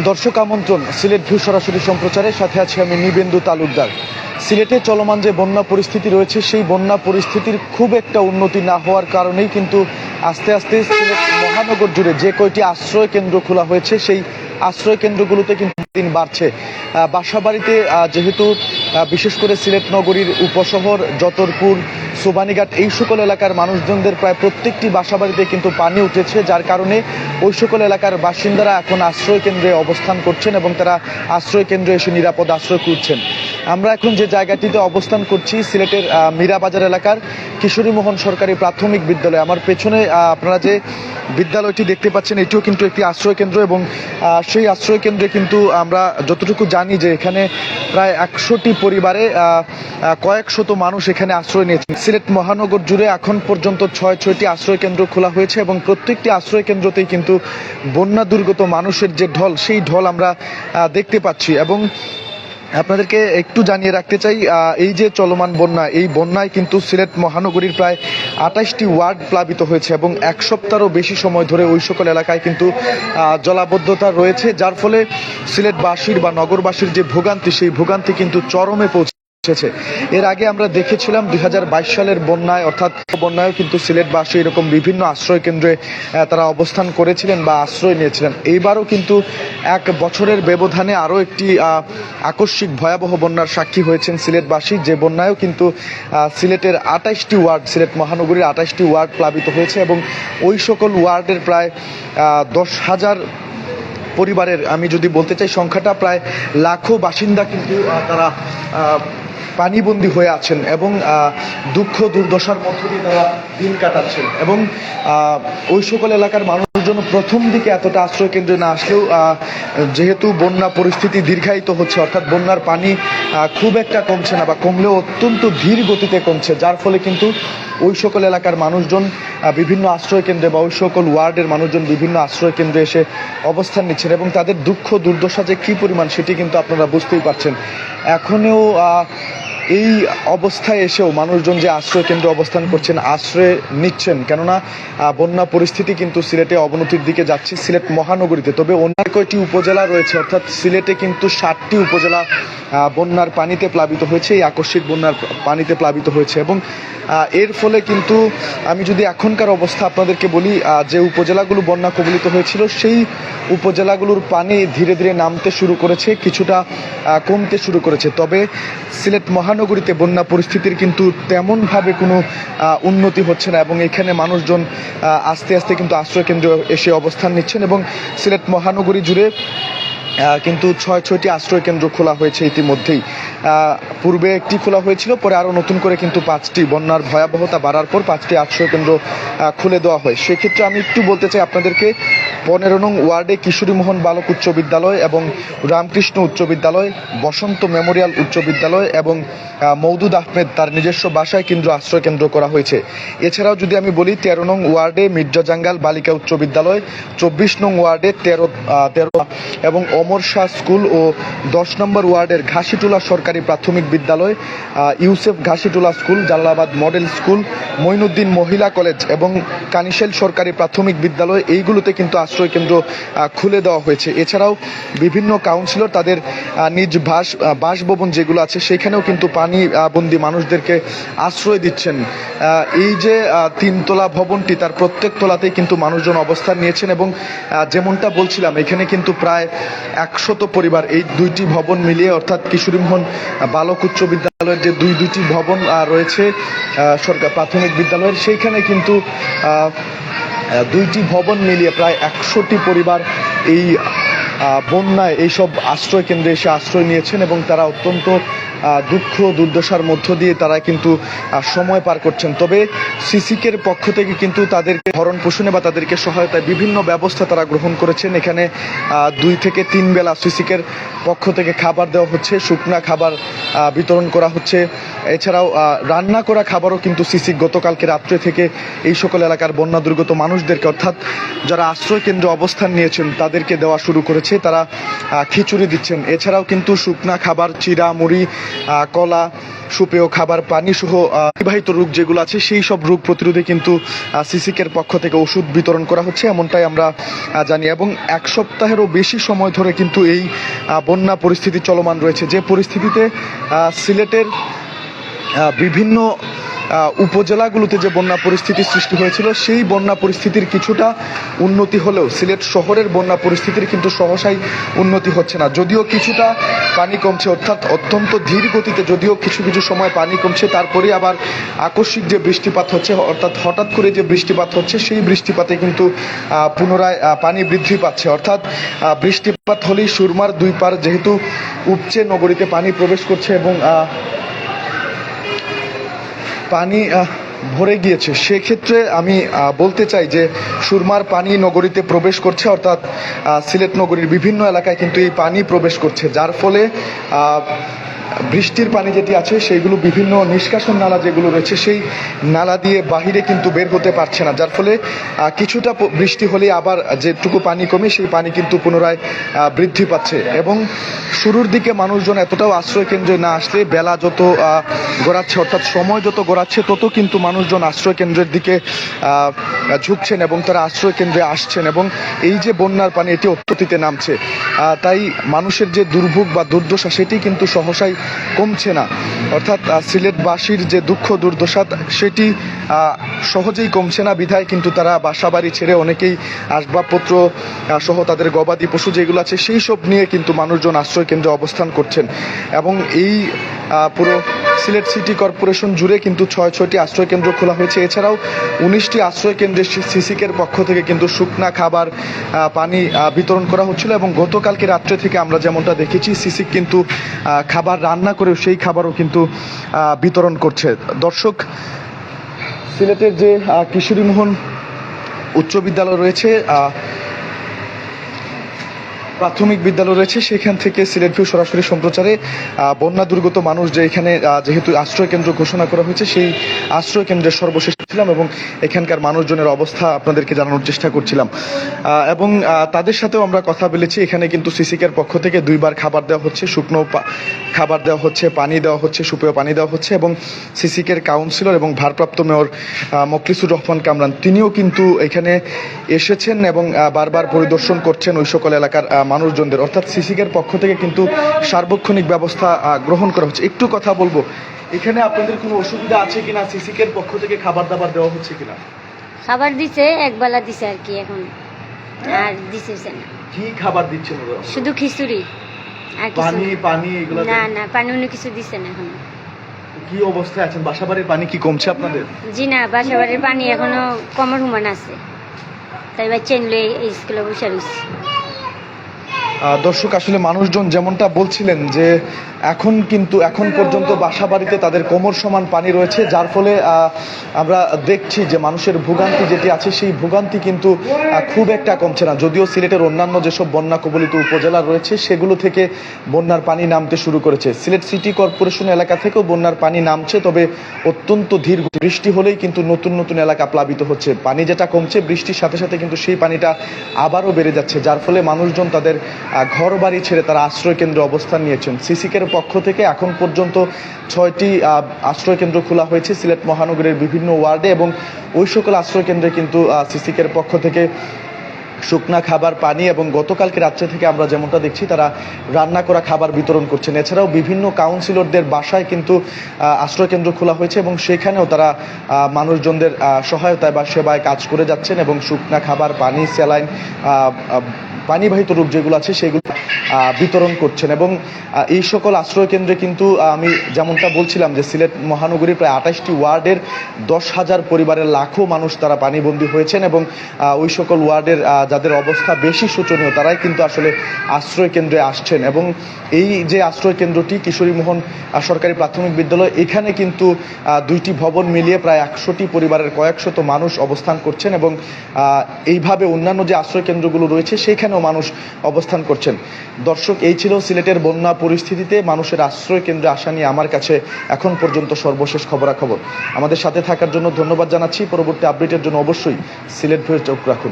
দর্শক আমন্ত্রণ সিলেট ভিউ সরাসরি সম্প্রচারের সাথে আছি আমি নিবেন্দু তালুকদার। সিলেটে চলমান যে বন্যা পরিস্থিতি রয়েছে সেই বন্যা পরিস্থিতির খুব একটা উন্নতি না হওয়ার কারণেই কিন্তু আস্তে আস্তে সিলেট মহানগর জুড়ে যে কয়টি আশ্রয় কেন্দ্র খোলা হয়েছে সেই আশ্রয় কেন্দ্রগুলোতে কিন্তু দিন বাড়ছে। বাসাবাড়িতে যেহেতু বিশেষ করে সিলেট নগরীর উপশহর যতরপুর সোবানীঘাট এই সকল এলাকার মানুষজনদের প্রায় প্রত্যেকটি বাসাবাড়িতে কিন্তু পানি উঠেছে, যার কারণে ওই সকল এলাকার বাসিন্দারা এখন আশ্রয় কেন্দ্রে অবস্থান করছেন এবং তারা আশ্রয় কেন্দ্রে এসে নিরাপদ আশ্রয় খুঁজছেন। আমরা এখন যে জায়গাটিতে অবস্থান করছি সিলেটের মীরাবাজার এলাকার কিশোরী মোহন সরকারি প্রাথমিক বিদ্যালয়। আমার পেছনে আপনারা যে বিদ্যালয়টি দেখতে পাচ্ছেন এটিও কিন্তু একটি আশ্রয় কেন্দ্র এবং সেই আশ্রয় কেন্দ্রে কিন্তু আমরা যতটুকু জানি যে এখানে প্রায় 100টি পরিবারে কয়েক শত মানুষ এখানে আশ্রয় নিয়েছেন। সিলেট মহানগর জুড়ে এখন পর্যন্ত 6টি আশ্রয় কেন্দ্র খোলা হয়েছে এবং প্রত্যেকটি আশ্রয় কেন্দ্রতেই কিন্তু বন্যা দুর্গত মানুষের যে ঢল সেই ঢল আমরা দেখতে পাচ্ছি। এবং আপনাদেরকে একটু জানিয়ে রাখতে চাই, এই যে চলমান বন্যা, এই বন্যায় কিন্তু সিলেট মহানগরীর প্রায় 28টি ওয়ার্ড প্লাবিত হয়েছে এবং এক সপ্তাহেরও বেশি সময় ধরে ওই সকল এলাকায় কিন্তু জলাবদ্ধতা রয়েছে, যার ফলে সিলেটবাসীর বা নগরবাসীর যে ভোগান্তি সেই ভোগান্তি কিন্তু চরমে পৌঁছেছে। এর আগে আমরা দেখেছিলাম 2022 সালের বন্যায়, অর্থাৎ বন্যায়ও কিন্তু সিলেটবাসী এরকম বিভিন্ন আশ্রয় কেন্দ্রে তারা অবস্থান করেছিলেন বা আশ্রয় নিয়েছিলেন। এইবারও কিন্তু এক বছরের ব্যবধানে আরও একটি আকস্মিক ভয়াবহ বন্যার সাক্ষী হয়েছেন সিলেটবাসী, যে বন্যায়ও কিন্তু সিলেটের 28টি ওয়ার্ড, সিলেট মহানগরীর 28টি ওয়ার্ড প্লাবিত হয়েছে এবং ওই সকল ওয়ার্ডের প্রায় 10,000 পরিবারের, আমি যদি বলতে চাই সংখ্যাটা প্রায় লাখো বাসিন্দা কিন্তু তারা পানিবন্দী হয়ে আছেন এবং দুঃখ দুর্দশার মধ্য দিয়ে তারা দিন কাটাচ্ছেন। এবং ওই সকল এলাকার মানুষজন প্রথম দিকে এতটা আশ্রয় কেন্দ্রে না আসলেও যেহেতু বন্যা পরিস্থিতি দীর্ঘায়িত হচ্ছে, অর্থাৎ বন্যার পানি খুব একটা কমছে না বা কমলেও অত্যন্ত ধীর গতিতে কমছে, যার ফলে কিন্তু ওই সকল এলাকার মানুষজন বিভিন্ন আশ্রয় কেন্দ্রে বা ওই সকল ওয়ার্ডের মানুষজন বিভিন্ন আশ্রয় কেন্দ্রে এসে অবস্থান নিচ্ছেন এবং তাদের দুঃখ দুর্দশা যে কী পরিমাণ সেটি কিন্তু আপনারা বুঝতেই পারছেন। এখনও এই অবস্থায় এসেও মানুষজন যে আশ্রয় কেন্দ্রে অবস্থান করছেন, আশ্রয় নিচ্ছেন, কেননা বন্যা পরিস্থিতি কিন্তু সিলেটে অবনতির দিকে যাচ্ছে সিলেট মহানগরীতে। তবে অন্য কয়টি উপজেলা রয়েছে, অর্থাৎ সিলেটে কিন্তু 7টি উপজেলা বন্যার পানিতে প্লাবিত হয়েছে, এই আকস্মিক বন্যার পানিতে প্লাবিত হয়েছে। এবং এর ফলে কিন্তু আমি যদি এখনকার অবস্থা আপনাদেরকে বলি, যে উপজেলাগুলো বন্যা কবলিত হয়েছিল সেই উপজেলাগুলোর পানি ধীরে ধীরে নামতে শুরু করেছে, কিছুটা কমতে শুরু করেছে। তবে সিলেট মহানগরীতে বন্যা পরিস্থিতির কিন্তু তেমনভাবে কোনো উন্নতি হচ্ছে না এবং এখানে মানুষজন আস্তে আস্তে কিন্তু আশ্রয় কেন্দ্রে এসে অবস্থান নিচ্ছেন এবং সিলেট মহানগরী জুড়ে কিন্তু 6টি আশ্রয় কেন্দ্র খোলা হয়েছে ইতিমধ্যেই। পূর্বে একটি খোলা হয়েছিল, পরে আরও নতুন করে কিন্তু 5টি, বন্যার ভয়াবহতা বাড়ার পর 5টি আশ্রয় কেন্দ্র খুলে দেওয়া হয়। সেক্ষেত্রে আমি একটু বলতে চাই আপনাদেরকে, 15 নং ওয়ার্ডে কিশোরী মোহন বালক উচ্চ বিদ্যালয় এবং রামকৃষ্ণ উচ্চ বিদ্যালয়, বসন্ত মেমোরিয়াল উচ্চ বিদ্যালয় এবং মওদুদ আহমেদ তার নিজস্ব বাসায় কেন্দ্র আশ্রয় কেন্দ্র করা হয়েছে। এছাড়াও যদি আমি বলি 13 নং ওয়ার্ডে মির্জা জাঙ্গাল বালিকা উচ্চ বিদ্যালয়, 24 নং ওয়ার্ডে 13 এবং অমর শাহ স্কুল ও 10 নম্বর ওয়ার্ডের ঘাসিটোলা সরকারি প্রাথমিক বিদ্যালয়, Yusuf Ghasitola school, Jalalabad model school, Moinuddin মহিলা কলেজ এবং কানিশেল সরকারি প্রাথমিক বিদ্যালয়, এইগুলোতে কিন্তু আশ্রয় কেন্দ্র খুলে দেওয়া হয়েছে। এছাড়াও বিভিন্ন কাউন্সিলর তাদের নিজ বাসভবন যেগুলো আছে সেখানেও কিন্তু পানিবন্দী মানুষদেরকে আশ্রয় দিচ্ছেন। এই যে 3তলা ভবনটি, তার প্রত্যেক তলাতেই কিন্তু মানুষজন অবস্থান নিয়েছেন এবং যেমনটা বলছিলাম এখানে কিন্তু প্রায় 100 পরিবার, এই 2টি ভবন মিলিয়ে, অর্থাৎ কিশোরী মোহন বালক উচ্চ বিদ্যালয়ের যে দুইটি ভবন রয়েছে সরকার প্রাথমিক বিদ্যালয়ের, সেইখানে কিন্তু 2টি ভবন মিলিয়ে প্রায় 100টি পরিবার এই বন্যায় এইসব আশ্রয় কেন্দ্রে এসে আশ্রয় নিয়েছেন এবং তারা অত্যন্ত দুঃখ দুর্দশার মধ্য দিয়ে তারা কিন্তু সময় পার করছেন। তবে সিসিকের পক্ষ থেকে কিন্তু তাদেরকে ভরণ পোষণে বা তাদেরকে সহায়তায় বিভিন্ন ব্যবস্থা তারা গ্রহণ করেছেন। এখানে 2 থেকে 3 বেলা সিসিকের পক্ষ থেকে খাবার দেওয়া হচ্ছে, শুকনা খাবার বিতরণ করা হচ্ছে। এছাড়াও রান্না করা খাবারও কিন্তু সিসিক গতকালকে রাত্রে থেকে এই সকল এলাকার বন্যা দুর্গত মানুষদেরকে, অর্থাৎ যারা আশ্রয় কেন্দ্রে অবস্থান নিয়েছেন তাদেরকে দেওয়া শুরু করেছে। তারা খিচুড়ি দিচ্ছেন। এছাড়াও কিন্তু শুকনা খাবার, চিড়া মুড়ি কলা, সুপেয় খাবার, পানি সহ বিবাহিত রোগ যেগুলো আছে সেই সব রোগ প্রতিরোধে কিন্তু সিসিকের পক্ষ থেকে ওষুধ বিতরণ করা হচ্ছে, এমনটাই আমরা জানি। এবং এক সপ্তাহেরও বেশি সময় ধরে কিন্তু এই বন্যা পরিস্থিতি চলমান রয়েছে, যে পরিস্থিতিতে সিলেটের বিভিন্ন উপজেলাগুলোতে যে বন্যা পরিস্থিতির সৃষ্টি হয়েছিল সেই বন্যা পরিস্থিতির কিছুটা উন্নতি হলেও সিলেট শহরের বন্যা পরিস্থিতির কিন্তু সহসাই উন্নতি হচ্ছে না। যদিও কিছুটা পানি কমছে, অর্থাৎ অত্যন্ত ধীর গতিতে যদিও কিছু কিছু সময় পানি কমছে, তারপরে আবার আকস্মিক যে বৃষ্টিপাত হচ্ছে, অর্থাৎ হঠাৎ করে যে বৃষ্টিপাত হচ্ছে সেই বৃষ্টিপাতে কিন্তু পুনরায় পানি বৃদ্ধি পাচ্ছে। অর্থাৎ বৃষ্টিপাত হলেই সুরমার দুই পার যেহেতু উপচে নগরীতে পানি প্রবেশ করছে এবং পানি ভরে গিয়েছে, সেক্ষেত্রে আমি বলতে চাই যে সুরমার পানি নগরীতে প্রবেশ করছে, অর্থাৎ সিলেট নগরীর বিভিন্ন এলাকায় কিন্তু এই পানি প্রবেশ করছে, যার ফলে বৃষ্টির পানি যেটি আছে সেইগুলো বিভিন্ন নিষ্কাশন নালা যেগুলো রয়েছে সেই নালা দিয়ে বাহিরে কিন্তু বের হতে পারছে না, যার ফলে কিছুটা বৃষ্টি হলে আবার যেটুকু পানি কমে সেই পানি কিন্তু পুনরায় বৃদ্ধি পাচ্ছে। এবং শুরুর দিকে মানুষজন এতটাও আশ্রয় কেন্দ্রে না আসলে বেলা যত গড়াচ্ছে, অর্থাৎ সময় যত গড়াচ্ছে তত কিন্তু মানুষজন আশ্রয় কেন্দ্রের দিকে ঝুঁকছেন এবং তারা আশ্রয় কেন্দ্রে আসছেন, এবং এই যে বন্যার পানি এটি অত্যধিতে নামছে, তাই মানুষের যে দুর্ভোগ বা দুর্দশা সেটি কিন্তু সহসাই কমছে না। অর্থাৎ সিলেটবাসীর যে দুঃখ দুর্দশা সেটি সহজেই কমছে না, বিধায় কিন্তু তারা বাসাবাড়ি ছেড়ে অনেকেই আসবাবপত্র সহ তাদের গবাদি পশু যেগুলো আছে সেই সব নিয়ে কিন্তু মানুষজন আশ্রয় কেন্দ্রে অবস্থান করছেন। এবং এই পুরো সিলেট সিটি কর্পোরেশন জুড়ে কিন্তু 6টি আশ্রয় কেন্দ্র খোলা হয়েছে। এছাড়াও 19টি আশ্রয় কেন্দ্রে সিসিকের পক্ষ থেকে কিন্তু শুকনা খাবার, পানি বিতরণ করা হচ্ছিল, এবং গতকালকে রাত্রে থেকে আমরা যেমনটা দেখেছি সিসিক কিন্তু খাবার রান্না করেও সেই খাবারও কিন্তু বিতরণ করছে। দর্শক, সিলেটের যে কিশোরীমোহন উচ্চ বিদ্যালয় রয়েছে, প্রাথমিক বিদ্যালয় রয়েছে, সেখান থেকে সিলেট ভিউ সরাসরি সম্প্রচারে বন্যা দুর্গত মানুষ যে এখানে যেহেতু আশ্রয় কেন্দ্র ঘোষণা করা হয়েছে সেই আশ্রয় কেন্দ্রের সর্বশেষ ছিলাম এবং এখানকার মানুষজনের অবস্থা আপনাদেরকে জানানোর চেষ্টা করছিলাম। এবং তাদের সাথেও আমরা কথা বলেছি। এখানে কিন্তু সিসিকের পক্ষ থেকে 2বার খাবার দেওয়া হচ্ছে, শুকনো খাবার দেওয়া হচ্ছে, পানি দেওয়া হচ্ছে, সুপেয় পানি দেওয়া হচ্ছে, এবং সিসিকের কাউন্সিলর এবং ভারপ্রাপ্ত মেয়র মোখলিসুর রহমান কামরান তিনিও কিন্তু এখানে এসেছেন এবং বারবার পরিদর্শন করছেন ওই সকল এলাকার মানুষজনদের। অর্থাৎ সিসিকের পক্ষ থেকে কিন্তু সার্বক্ষণিক ব্যবস্থা গ্রহণ করা হচ্ছে। একটু কথা বলবো, এখানে আপনাদের কোনো অসুবিধা আছে কিনা? সিসিকের পক্ষ থেকে খাবার দাবার দেওয়া হচ্ছে কিনা? খাবার দিছে, একবেলা দিছে আর কি, এখন আর দিছে না। কি খাবার দিচ্ছেন ওরা? শুধু খিচুড়ি আর কিছু পানি পানি এগুলো? না না, পানি অন্য কিছু দিছে না এখন। কি অবস্থায় আছেন? বাসাবাড়ির পানি কি কমছে আপনাদের? জি না, বাসাবাড়ির পানি এখনো কমর হুমান আছে, তাই বাচ্চা এনলে স্কুলে বসে রয়েছে। দর্শক, আসলে মানুষজন যেমনটা বলছিলেন যে এখন পর্যন্ত বাসাবাড়িতে তাদের কোমর সমান পানি রয়েছে, যার ফলে আমরা দেখছি যে মানুষের ভোগান্তি যেটি আছে সেই ভোগান্তি কিন্তু খুব একটা কমছে না। যদিও সিলেটের অন্যান্য যেসব বন্যা কবলিত উপজেলা রয়েছে সেগুলো থেকে বন্যার পানি নামতে শুরু করেছে। সিলেট সিটি কর্পোরেশন এলাকা থেকেও বন্যার পানি নামছে, তবে অত্যন্ত ধীর বৃষ্টি হলেই কিন্তু নতুন নতুন এলাকা প্লাবিত হচ্ছে। পানি যেটা কমছে বৃষ্টির সাথে সাথে কিন্তু সেই পানিটা আবারও বেড়ে যাচ্ছে, যার ফলে মানুষজন তাদের ঘর বাড়ি ছেড়ে তারা আশ্রয় কেন্দ্রে অবস্থান নিয়েছেন। সিসিকের পক্ষ থেকে এখন পর্যন্ত 6টি আশ্রয় কেন্দ্র খোলা হয়েছে সিলেট মহানগরের বিভিন্ন ওয়ার্ডে, এবং ওই সকল আশ্রয় কেন্দ্রে কিন্তু সিসিকের পক্ষ থেকে শুকনা খাবার, পানি এবং গতকালকে রাত্রে থেকে আমরা যেমনটা দেখছি তারা রান্না করা খাবার বিতরণ করছেন। এছাড়াও বিভিন্ন কাউন্সিলরদের বাসায় কিন্তু আশ্রয় কেন্দ্র খোলা হয়েছে এবং সেখানেও তারা মানুষজনদের সহায়তায় বা সেবায় কাজ করে যাচ্ছেন এবং শুকনা খাবার, পানি, স্যালাইন, পানিবাহিত রোগ যেগুলো আছে সেগুলো বিতরণ করছেন। এবং এই সকল আশ্রয় কেন্দ্রে কিন্তু আমি যেমনটা বলছিলাম যে সিলেট মহানগরীর প্রায় 28টি ওয়ার্ডের 10,000 পরিবারের লাখো মানুষ তারা পানিবন্দী হয়েছেন, এবং ওই সকল ওয়ার্ডের যাদের অবস্থা বেশি শোচনীয় তারাই কিন্তু আসলে আশ্রয় কেন্দ্রে আসছেন। এবং এই যে আশ্রয় কেন্দ্রটি কিশোরীমোহন সরকারি প্রাথমিক বিদ্যালয়, এখানে কিন্তু 2টি ভবন মিলিয়ে প্রায় 100টি পরিবারের কয়েকশত মানুষ অবস্থান করছেন, এবং এইভাবে অন্যান্য যে আশ্রয় কেন্দ্রগুলো রয়েছে সেখানেও মানুষ অবস্থান করছেন। দর্শক, এই ছিল সিলেটের বন্যা পরিস্থিতিতে মানুষের আশ্রয় কেন্দ্রে আসা নিয়ে আমার কাছে এখন পর্যন্ত সর্বশেষ খবরাখবর। আমাদের সাথে থাকার জন্য ধন্যবাদ জানাচ্ছি। পরবর্তী আপডেটের জন্য অবশ্যই সিলেট ভিউয়ে চোখ রাখুন।